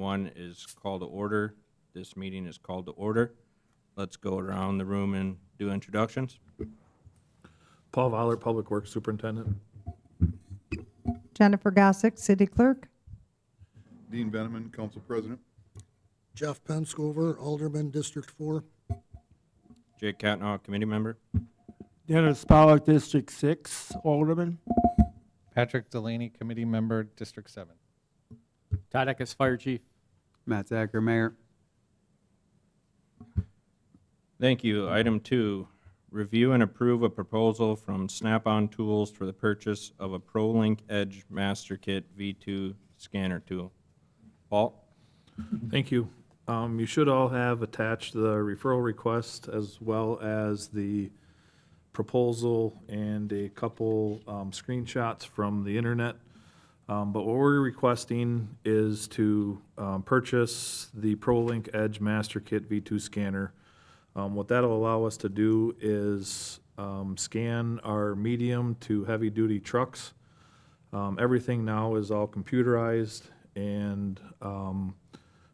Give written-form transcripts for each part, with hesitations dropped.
1 is called to order. This meeting is called to order. Let's go around the room and do introductions. Paul Vollert, Public Works Superintendent. Jennifer Gossick, City Clerk. Dean Benneman, Council President. Jeff Penscover, Alderman, District 4. Jake Catnaw, Committee Member. Dennis Pollock, District 6, Alderman. Patrick Delaney, Committee Member, District 7. Todd Eckes, Fire Chief. Matt Zacher, Mayor. Thank you. Item 2, review and approve a proposal from Snap-on Tools for the purchase of a ProLink Edge Master Kit V2 scanner tool. Paul? Thank you. You should all have attached the referral request as well as the proposal and a couple screenshots from the internet. But what we're requesting is to purchase the ProLink Edge Master Kit V2 scanner. What that'll allow us to do is scan our medium to heavy-duty trucks. Everything now is all computerized, and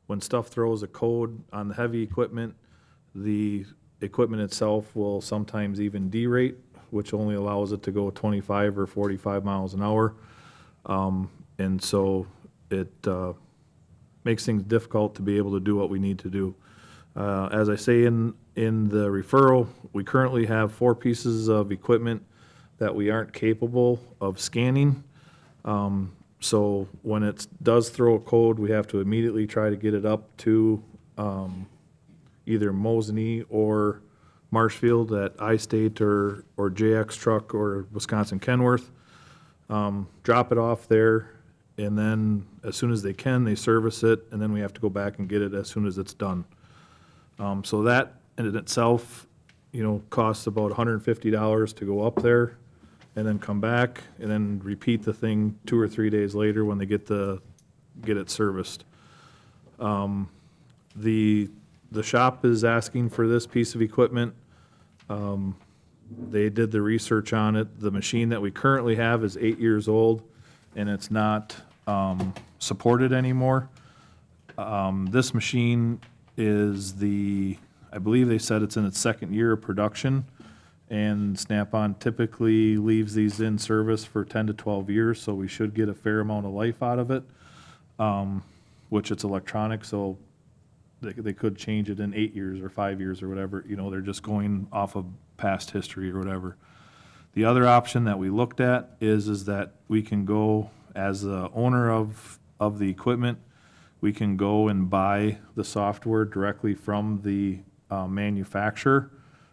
when stuff throws a code on the heavy equipment, the equipment itself will sometimes even derate, which only allows it to go 25 or 45 miles an hour. And so it makes things difficult to be able to do what we need to do. As I say in the referral, we currently have 4 pieces of equipment that we aren't capable of scanning. So when it does throw a code, we have to immediately try to get it up to either Mosinee or Marshfield at I-State or JX Truck or Wisconsin Kenworth. Drop it off there, and then as soon as they can, they service it, and then we have to go back and get it as soon as it's done. So that in itself, costs about $150 to go up there and then come back and then repeat the thing 2 or 3 days later when they get it serviced. The shop is asking for this piece of equipment. They did the research on it. The machine that we currently have is 8 years old, and it's not supported anymore. This machine is I believe they said it's in its 2nd year of production, and Snap-on typically leaves these in service for 10 to 12 years, so we should get a fair amount of life out of it, which it's electronic, so they could change it in 8 years or 5 years or whatever. They're just going off of past history or whatever. The other option that we looked at is that we can go, as the owner of the equipment, we can go and buy the software directly from the manufacturer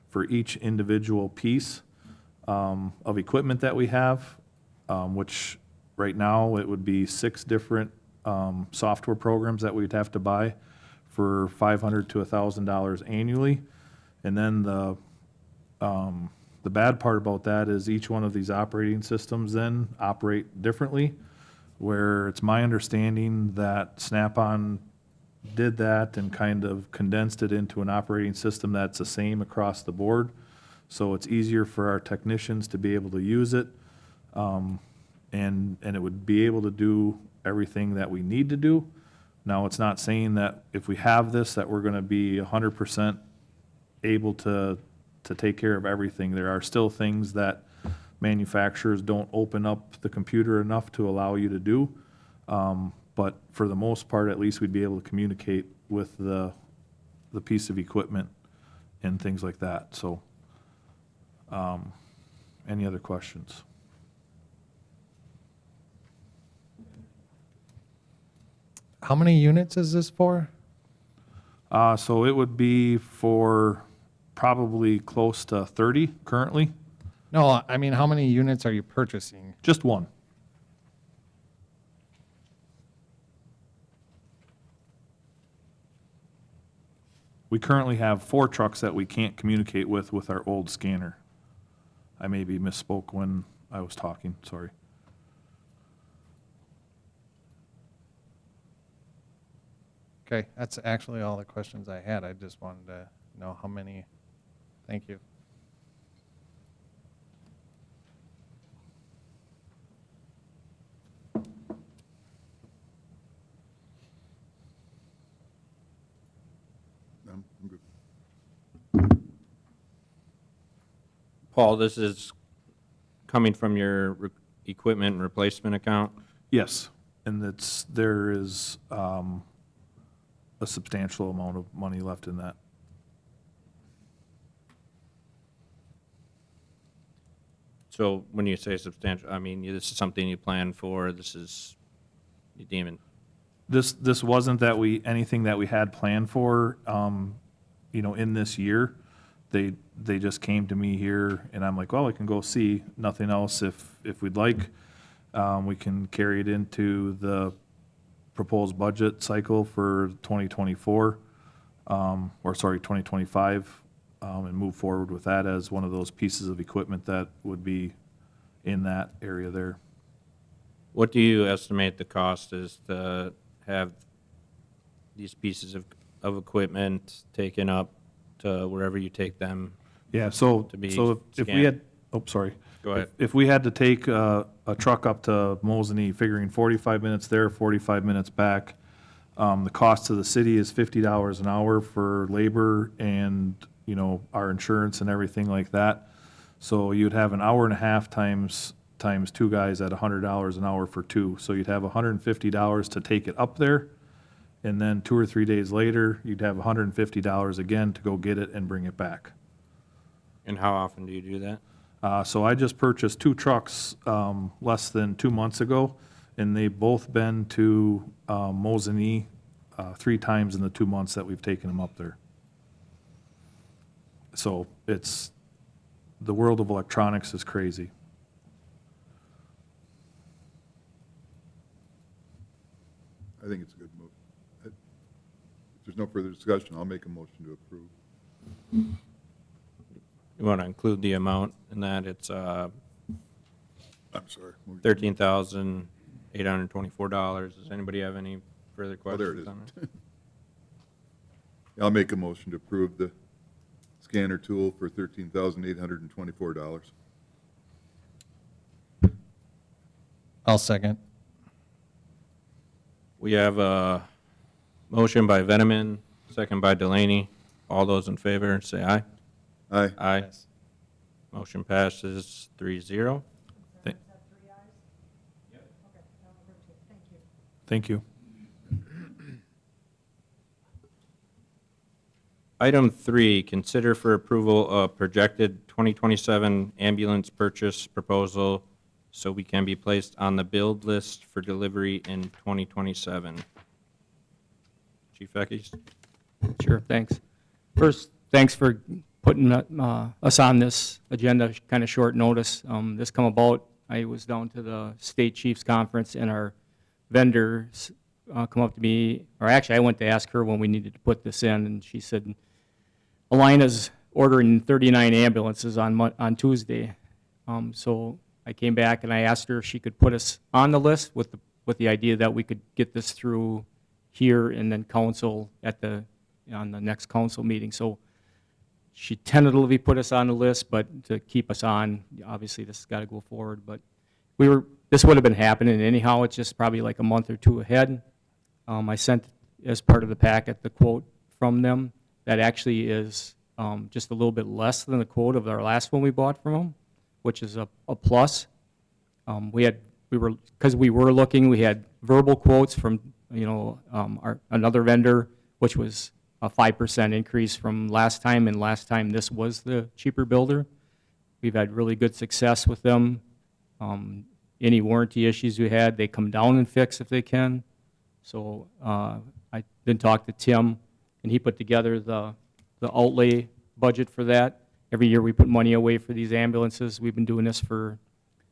for each individual piece of equipment that we have, which right now it would be 6 different software programs that we'd have to buy for $500 to $1,000 annually. And then the bad part about that is each one of these operating systems then operate differently, where it's my understanding that Snap-on did that and kind of condensed it into an operating system that's the same across the board. So it's easier for our technicians to be able to use it, and it would be able to do everything that we need to do. Now, it's not saying that if we have this, that we're going to be 100% able to take care of everything. There are still things that manufacturers don't open up the computer enough to allow you to do. But for the most part, at least we'd be able to communicate with the piece of equipment and things like that. So, any other questions? How many units is this for? So it would be for probably close to 30 currently. No, I mean, how many units are you purchasing? Just one. We currently have 4 trucks that we can't communicate with our old scanner. I maybe misspoke when I was talking, sorry. Okay, that's actually all the questions I had. I just wanted to know how many. Thank you. I'm good. Paul, this is coming from your equipment and replacement account? Yes, and there is a substantial amount of money left in that. So when you say substantial, I mean, this is something you plan for, this is, you deem it, This wasn't anything that we had planned for, in this year. They just came to me here, and I'm like, well, I can go see, nothing else. If we'd like, we can carry it into the proposed budget cycle for 2024, 2025, and move forward with that as one of those pieces of equipment that would be in that area there. what do you estimate the cost is to have these pieces of equipment taken up to wherever you take them? Yeah, so To be if we scanned. had, oh, sorry. Go ahead. If we had to take a truck up to Mosinee, figuring 45 minutes there, 45 minutes back, the cost to the city is $50 an hour for labor and, our insurance and everything like that. So you'd have an hour and a half times two guys at $100 an hour for two. So you'd have $150 to take it up there. And then 2 or 3 days later, you'd have $150 again to go get it and bring it back. And how often do you do that? So I just purchased 2 trucks less than 2 months ago, and they've both been to Mosinee 3 times in the 2 months that we've taken them up there. So the world of electronics is crazy. I think it's a good move. If there's no further discussion, I'll make a motion to approve. You want to include the amount in that, it's I'm sorry. $13,824. Does anybody have any further Oh, there it questions is. on it? I'll make a motion to approve the scanner tool for $13,824. I'll second. We have a motion by Veneman, second by Delaney. All those in favor, say aye. Aye. Aye. Yes. Motion passes 3-0. Thank you. Item 3, consider for approval a projected 2027 ambulance purchase proposal so we can be placed on the build list for delivery in 2027. Chief Eckes? Sure, thanks. First, thanks for putting us on this agenda, kind of short notice. This come about, I was down to the state chiefs conference, and our vendors come up to me, or actually I went to ask her when we needed to put this in, and she said, Alina's ordering 39 ambulances on Tuesday. So I came back and I asked her if she could put us on the list with the idea that we could get this through here and then council on the next council meeting. So she tentatively put us on the list, but to keep us on, obviously this has got to go forward. But this would have been happening anyhow. It's just probably like a month or two ahead. I sent as part of the packet the quote from them. That actually is just a little bit less than the quote of our last one we bought from them, which is a plus. Because we were looking, we had verbal quotes from another vendor, which was a 5% increase from last time, and last time this was the cheaper builder. We've had really good success with them. Any warranty issues we had, they come down and fix if they can. So I then talked to Tim, and he put together the outlay budget for that. Every year we put money away for these ambulances. We've been doing this for,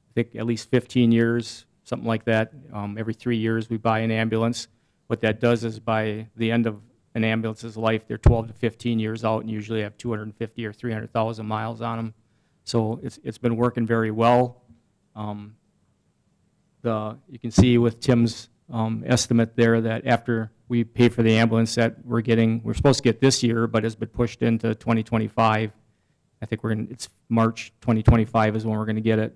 I think, at least 15 years, something like that. Every 3 years we buy an ambulance. What that does is by the end of an ambulance's life, they're 12 to 15 years out and usually have 250 or 300,000 miles on them. So it's been working very well. You can see with Tim's estimate there that after we pay for the ambulance that we're supposed to get this year, but has been pushed into 2025. I think it's March 2025 is when we're going to get it.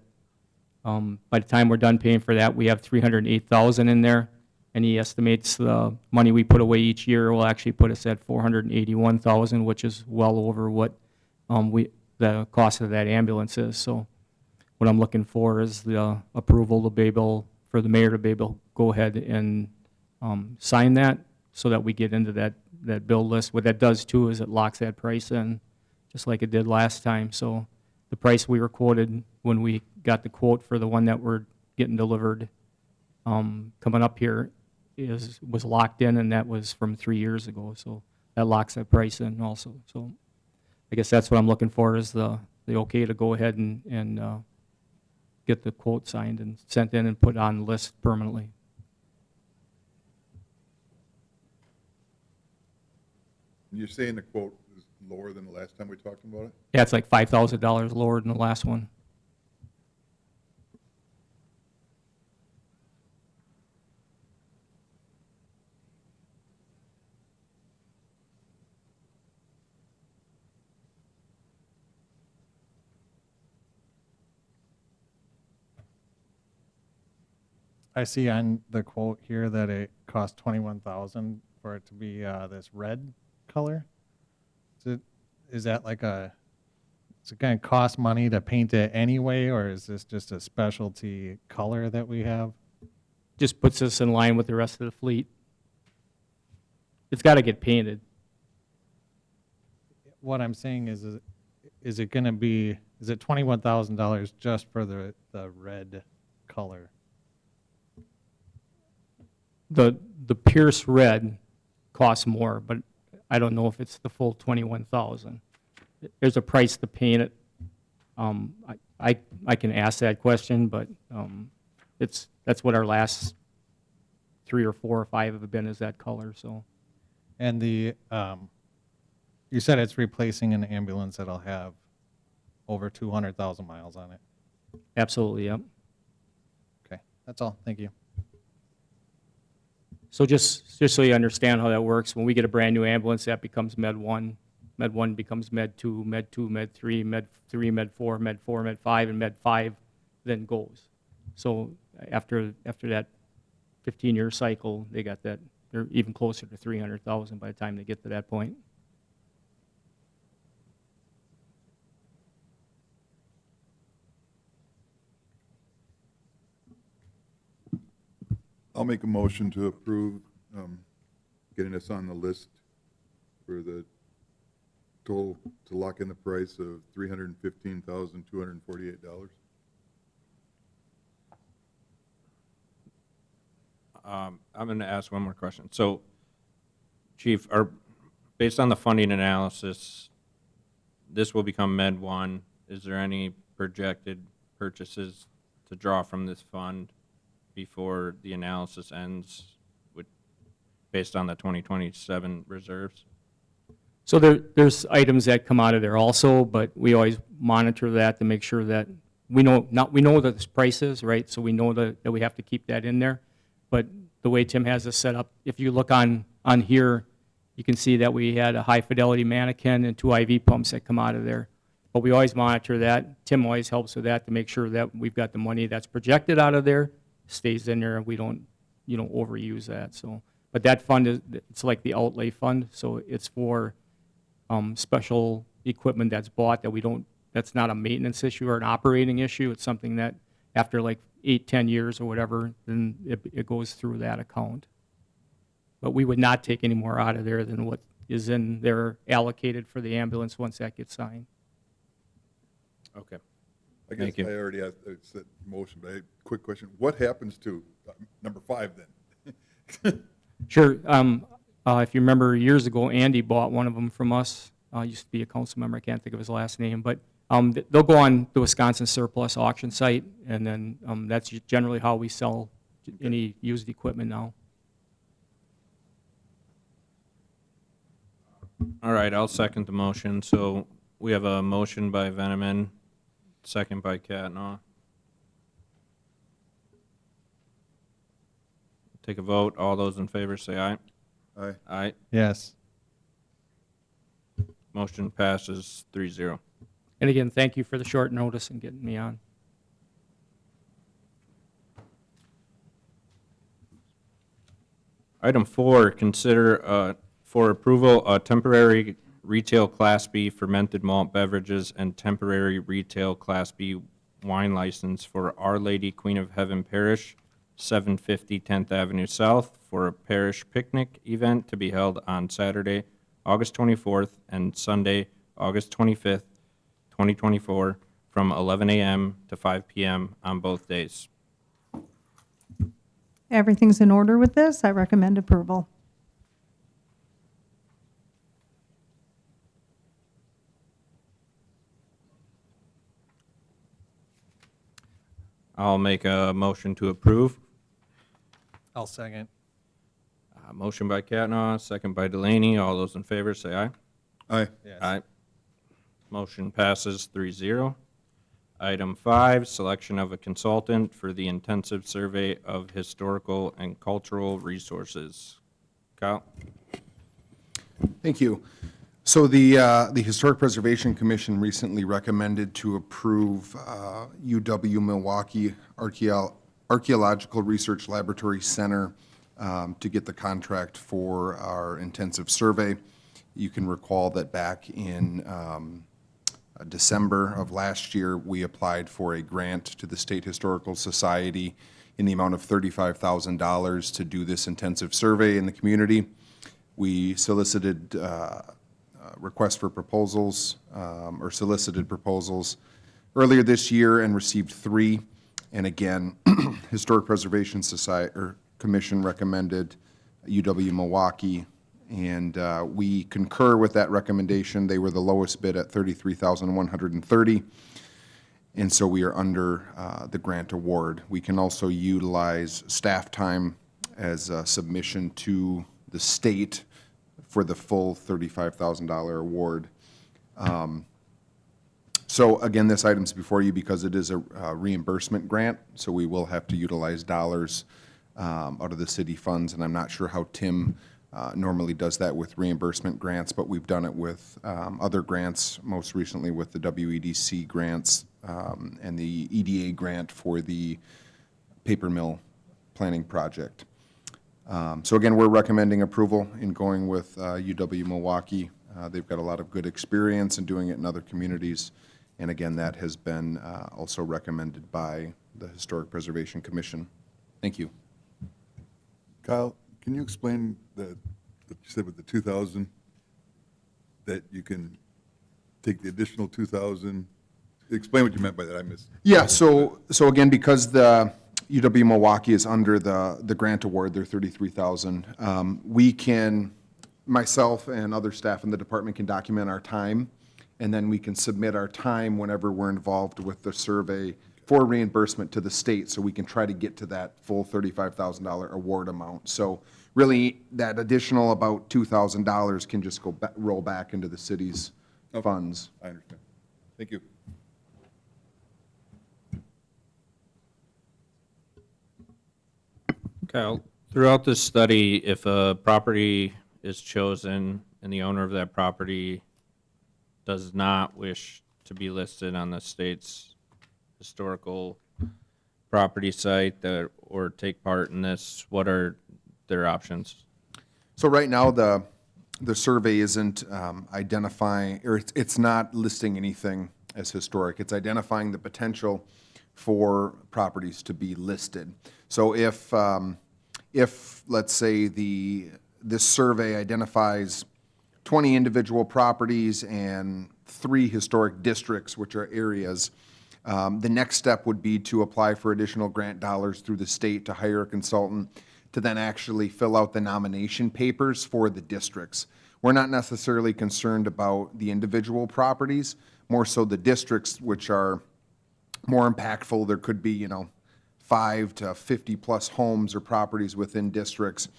By the time we're done paying for that, we have $308,000 in there. and he estimates the money we put away each year will actually put us at 481,000, which is well over what the cost of that ambulance is. So what I'm looking for is the approval to be able, for the mayor to be able to go ahead and sign that so that we get into that bill list. What that does too is it locks that price in, just like it did last time. So the price we were quoted when we got the quote for the one that we're getting delivered coming up here was locked in, and that was from 3 years ago. So that locks that price in also. So I guess that's what I'm looking for, is the okay to go ahead and get the quote signed and sent in and put on the list permanently. You're saying the quote is lower than the last time we talked about it? Yeah, it's like $5,000 lower than the last one. I see on the quote here that it cost 21,000 for it to be this red color. Is that like is it going to cost money to paint it anyway, or is this just a specialty color that we have? Just puts us in line with the rest of the fleet. It's got to get painted. What I'm saying is it going to be, is it $21,000 just for the red color? The Pierce red costs more, but I don't know if it's the full 21,000. There's a price to paint it. I can ask that question, but that's what our last 3 or 4 or 5 have been, is that color. So And you said it's replacing an ambulance that'll have over 200,000 miles on it. absolutely, yep. Okay, that's all. Thank you. So just so you understand how that works, when we get a brand-new ambulance, that becomes Med 1. Med 1 becomes Med 2, Med 2, Med 3, Med 3, Med 4, Med 4, Med 5, and Med 5 then goes. So after that 15-year cycle, they got that, they're even closer to 300,000 by the time they get to that point. I'll make a motion to approve getting us on the list for the total, to lock in the price of $315,248. I'm going to ask one more question. So, Chief, based on the funding analysis, this will become Med 1. Is there any projected purchases to draw from this fund before the analysis ends, based on the 2027 reserves? So there's items that come out of there also, but we always monitor that to make sure that we know that this price is, right? So we know that we have to keep that in there. But the way Tim has this set up, if you look on here, you can see that we had a high-fidelity mannequin and 2 IV pumps that come out of there. But we always monitor that. Tim always helps with that to make sure that we've got the money that's projected out of there, stays in there, and we don't, overuse that. So, but that fund it's like the outlay fund, so it's for special equipment that's bought that's not a maintenance issue or an operating issue. It's something that after like 8-10 years or whatever, then it goes through that account. But we would not take any more out of there than what is in there allocated for the ambulance once that gets signed. Okay. I Thank guess you. I already asked, said motion, but I had a quick question. What happens to number 5 then? Sure. If you remember years ago, Andy bought one of them from us. Used to be a council member. I can't think of his last name, but they'll go on the Wisconsin surplus auction site, and then that's generally how we sell any used equipment now. All right, I'll second the motion. So we have a motion by Veneman, second by Catnaw. Take a vote. All those in favor say aye. Aye. Aye. Yes. Motion passes 3-0. And again, thank you for the short notice and getting me on. Item 4, consider for approval a temporary retail Class B fermented malt beverages and temporary retail Class B wine license for Our Lady Queen of Heaven Parish, 750 10th Avenue South, for a parish picnic event to be held on Saturday, August 24th, and Sunday, August 25th, 2024, from 11 a.m. to 5 p.m. on both days. Everything's in order with this. I recommend approval. I'll make a motion to approve. I'll second. Motion by Catnaw, second by Delaney. All those in favor say aye. Aye. Yes. Aye. Motion passes 3-0. Item 5, selection of a consultant for the intensive survey of historical and cultural resources. Kyle? Thank you. So the Historic Preservation Commission recently recommended to approve UW Milwaukee Archaeological Research Laboratory Center to get the contract for our intensive survey. You can recall that back in December of last year, we applied for a grant to the State Historical Society in the amount of $35,000 to do this intensive survey in the community. We solicited requests for proposals, or solicited proposals earlier this year and received 3. And again, Historic Preservation Society, or Commission recommended UW Milwaukee, and we concur with that recommendation. They were the lowest bid at $33,130, and so we are under the grant award. We can also utilize staff time as a submission to the state for the full $35,000 award. So again, this item's before you because it is a reimbursement grant, so we will have to utilize dollars out of the city funds, and I'm not sure how Tim normally does that with reimbursement grants, but we've done it with other grants, most recently with the WEDC grants and the EDA grant for the paper mill planning project. So again, we're recommending approval in going with UW Milwaukee. They've got a lot of good experience in doing it in other communities, and again, that has been also recommended by the Historic Preservation Commission. Thank you. Kyle, can you explain that you said with the 2,000, that you can take the additional 2,000? Explain what you meant by that, I missed. Yeah, so again, because the UW Milwaukee is under the grant award, they're $33,000, we can, myself and other staff in the department can document our time, and then we can submit our time whenever we're involved with the survey for reimbursement to the state, so we can try to get to that full $35,000 award amount. So really, that additional about $2,000 can just go roll back into the city's funds. I understand. Thank you. Kyle, throughout this study, if a property is chosen and the owner of that property does not wish to be listed on the state's historical property site or take part in this, what are their options? So right now, the survey isn't identifying, or it's not listing anything as historic. It's identifying the potential for properties to be listed. So if let's say this survey identifies 20 individual properties and 3 historic districts, which are areas, the next step would be to apply for additional grant dollars through the state to hire a consultant to then actually fill out the nomination papers for the districts. We're not necessarily concerned about the individual properties, more so the districts, which are more impactful. There could be, 5 to 50 plus homes or properties within districts.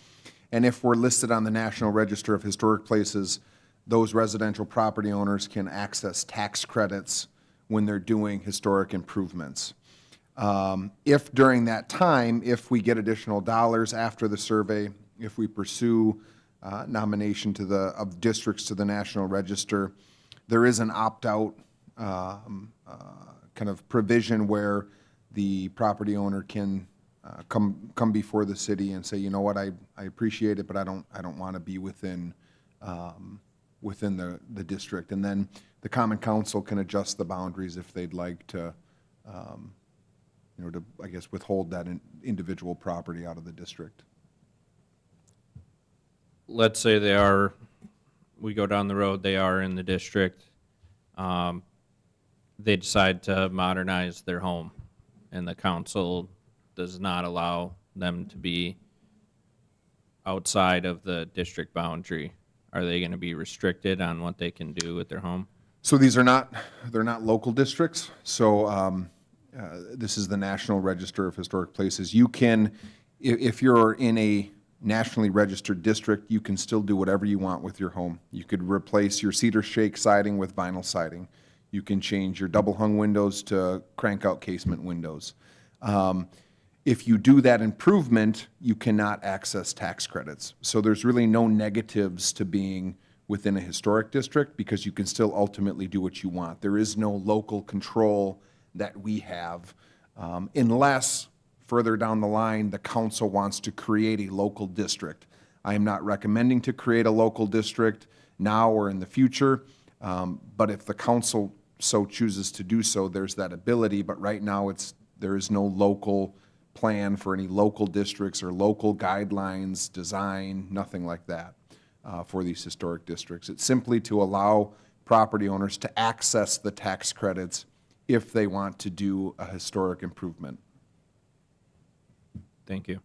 And if we're listed on the National Register of Historic Places, those residential property owners can access tax credits when they're doing historic improvements. If during that time, if we get additional dollars after the survey, if we pursue nomination of districts to the National Register, there is an opt-out kind of provision where the property owner can come before the city and say, you know what, I appreciate it, but I don't want to be within the district. And then the common council can adjust the boundaries if they'd like to, I guess, withhold that individual property out of the district. Let's say we go down the road, they are in the district. They decide to modernize their home, and the council does not allow them to be outside of the district boundary. Are they going to be restricted on what they can do with their home? So they're not local districts. So this is the National Register of Historic Places. You can, if you're in a nationally registered district, you can still do whatever you want with your home. You could replace your cedar shake siding with vinyl siding. You can change your double hung windows to crank out casement windows. If you do that improvement, you cannot access tax credits. So there's really no negatives to being within a historic district because you can still ultimately do what you want. There is no local control that we have unless further down the line the council wants to create a local district. I am not recommending to create a local district now or in the future, but if the council so chooses to do so, there's that ability. But right now there is no local plan for any local districts or local guidelines, design, nothing like that for these historic districts. It's simply to allow property owners to access the tax credits if they want to do a historic improvement. Thank you.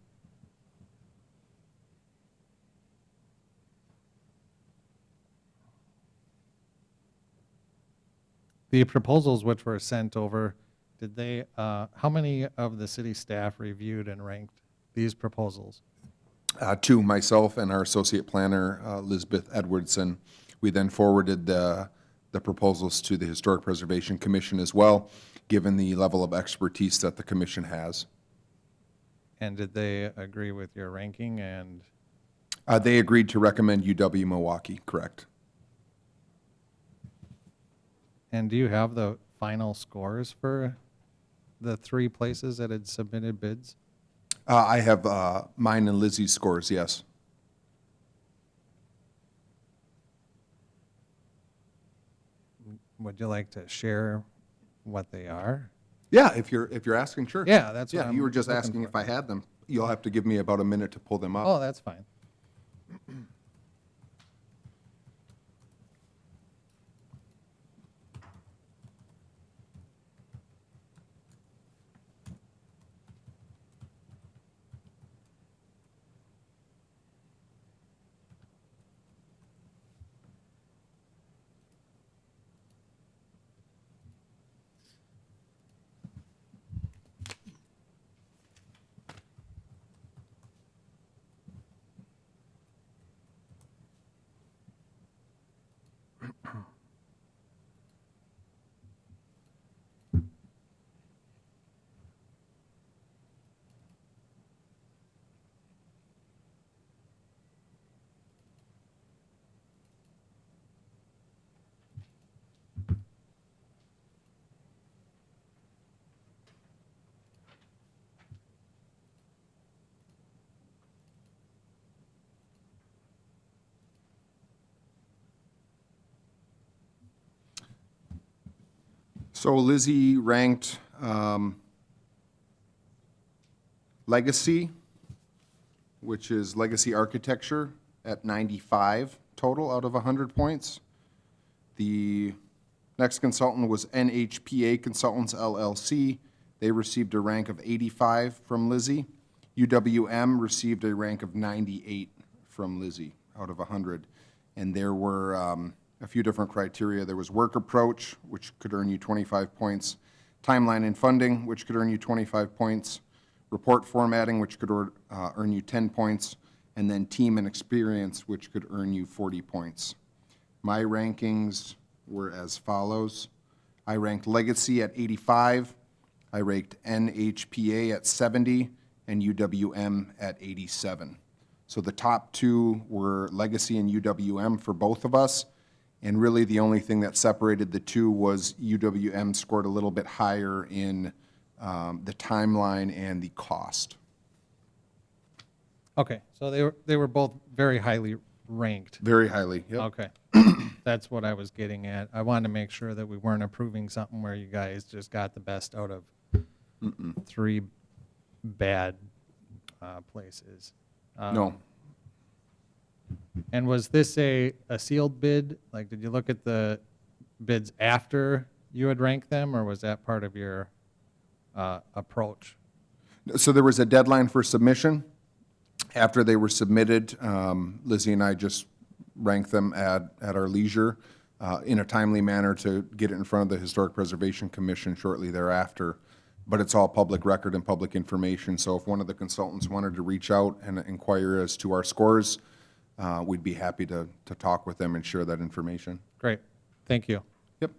The proposals which were sent over, did they, how many of the city staff reviewed and ranked these proposals? To myself and our associate planner, Elizabeth Edwardson. We then forwarded the proposals to the Historic Preservation Commission as well, given the level of expertise that the commission has. And did they agree with your ranking? And They agreed to recommend UW Milwaukee, correct? And do you have the final scores for the 3 places that had submitted bids? I have mine and Lizzie's scores, yes. Would you like to share what they are? Yeah, if you're asking, sure. Yeah, that's what Yeah, I'm you were just looking asking for. if I had them. You'll have to give me about a minute to pull them up. Oh, that's fine. So Lizzie ranked Legacy, which is Legacy Architecture, at 95 total out of 100 points. The next consultant was NHPA Consultants LLC. They received a rank of 85 from Lizzie. UWM received a rank of 98 from Lizzie out of 100. And there were a few different criteria. There was work approach, which could earn you 25 points, timeline and funding, which could earn you 25 points, report formatting, which could earn you 10 points, and then team and experience, which could earn you 40 points. My rankings were as follows. I ranked Legacy at 85, I ranked NHPA at 70, and UWM at 87. So the top 2 were Legacy and UWM for both of us. And really, the only thing that separated the 2 was UWM scored a little bit higher in the timeline and the cost. Okay, so they were both very highly ranked. Very highly, yep. Okay. That's what I was getting at. I wanted to make sure that we weren't approving something where you guys just got the best out of three bad places. No, And was this a sealed bid? Like, did you look at the bids after you had ranked them, or was that part of your approach? so there was a deadline for submission. After they were submitted, Lizzie and I just ranked them at our leisure in a timely manner to get it in front of the Historic Preservation Commission shortly thereafter. But it's all public record and public information, so if one of the consultants wanted to reach out and inquire as to our scores, we'd be happy to talk with them and share that information. Great, thank you. Yep.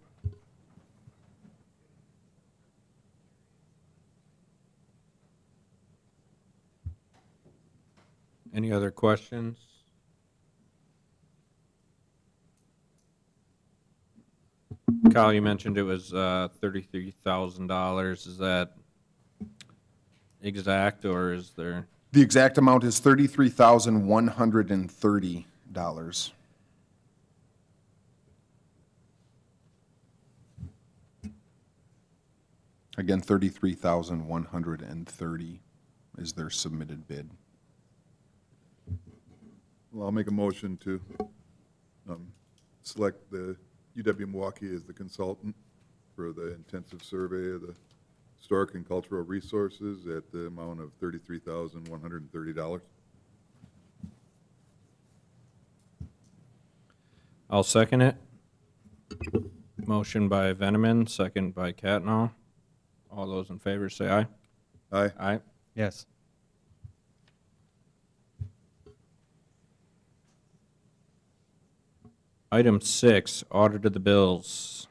Any other questions? Kyle, you mentioned it was $33,000. Is that exact, or is there? The exact amount is $33,130. Again, 33,130 is their submitted bid. Well, I'll make a motion to select the UW Milwaukee as the consultant for the intensive survey of the historic and cultural resources at the amount of $33,130. I'll second it. Motion by Veneman, second by Catnall. All those in favor say aye. Aye. Aye. Yes. Item 6, audit of the bills.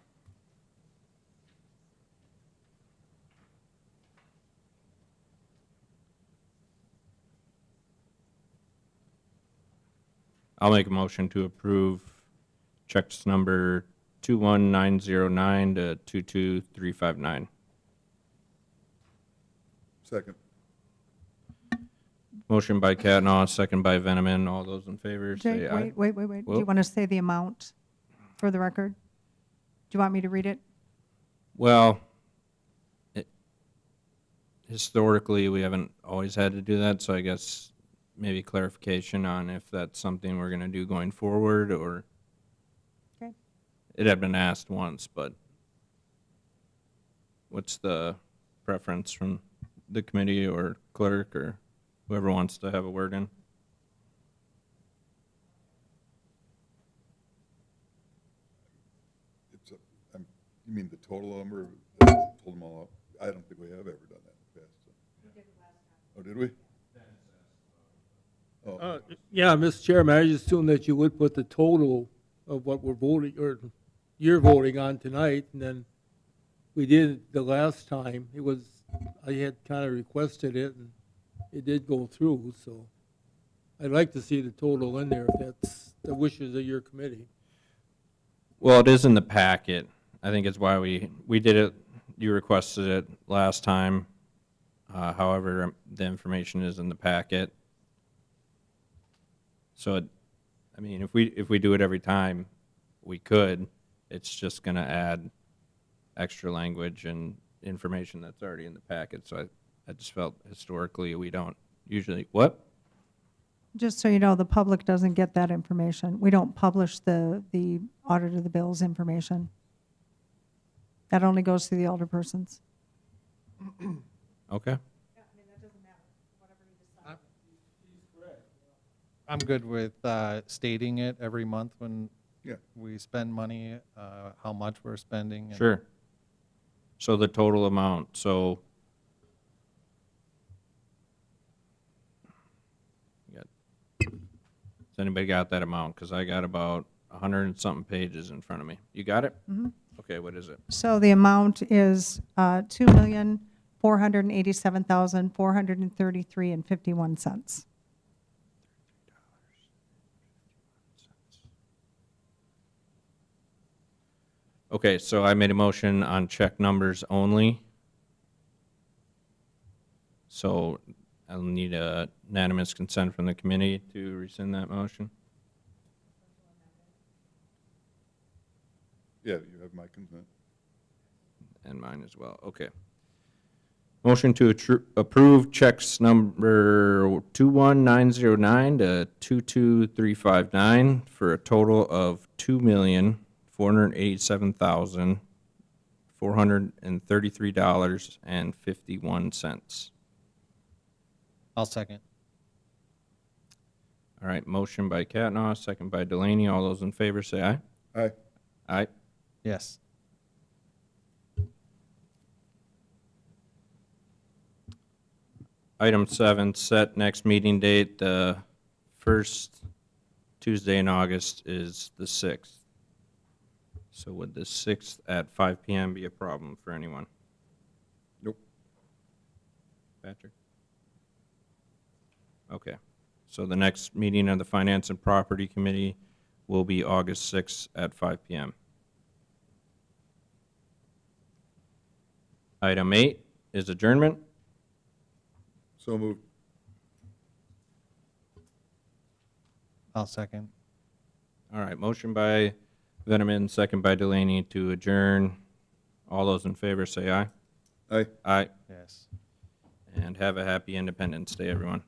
I'll make a motion to approve checks number 21909 to 22359. Second. Motion by Catnall, second by Veneman. All those in favor say Jake, aye. wait. Do Whoop. you want to say the amount for the record? Do you want me to read it? Well, historically, we haven't always had to do that, so I guess maybe clarification on if that's something we're going to do going forward, or Okay. it had been asked once, but what's the preference from the committee or clerk or whoever wants to have a word in? It's you mean the total number? Told them all out? I don't think we have ever done that in the past. So. Oh, did we? Oh, Yeah, Mr. Chairman, I just assumed that you would put the total of what we're voting, or you're voting on tonight, and then we did it the last time. It was, I had kind of requested it, and it did go through, so I'd like to see the total in there if that's the wishes of your committee. Well, it is in the packet. I think it's why we did it. You requested it last time. However, the information is in the packet. So, I mean, if we do it every time, we could. It's just going to add extra language and information that's already in the packet. So I just felt historically we don't usually, what? Just so you know, the public doesn't get that information. We don't publish the audit of the bills information. That only goes to the alderpersons. Okay. I'm good with stating it every month when yeah. we spend money, how much we're spending. and- Sure. So the total amount, so. Has anybody got that amount? Because I got about 100 and something pages in front of me. You got it? Mm-hmm. Okay, what is it? So the amount is $2,487,433.51. Okay, so I made a motion on check numbers only. So I'll need a unanimous consent from the committee to rescind that motion. Yeah, you have my consent. And mine as well, okay. Motion to approve checks number 21909 to 22359 for a total of $2,487,433.51. I'll second. All right, motion by Catnaw, second by Delaney. All those in favor say aye. Aye. Aye. Yes. Item 7, set next meeting date. The first Tuesday in August is the 6th. So would the 6th at 5 PM be a problem for anyone? Nope. Patrick? Okay. So the next meeting of the Finance and Property Committee will be August 6th at 5 PM. Item 8 is adjournment. So moved. I'll second. All right, motion by Veneman, second by Delaney to adjourn. All those in favor say aye. Aye. Aye. Yes. And have a happy Independence Day, everyone.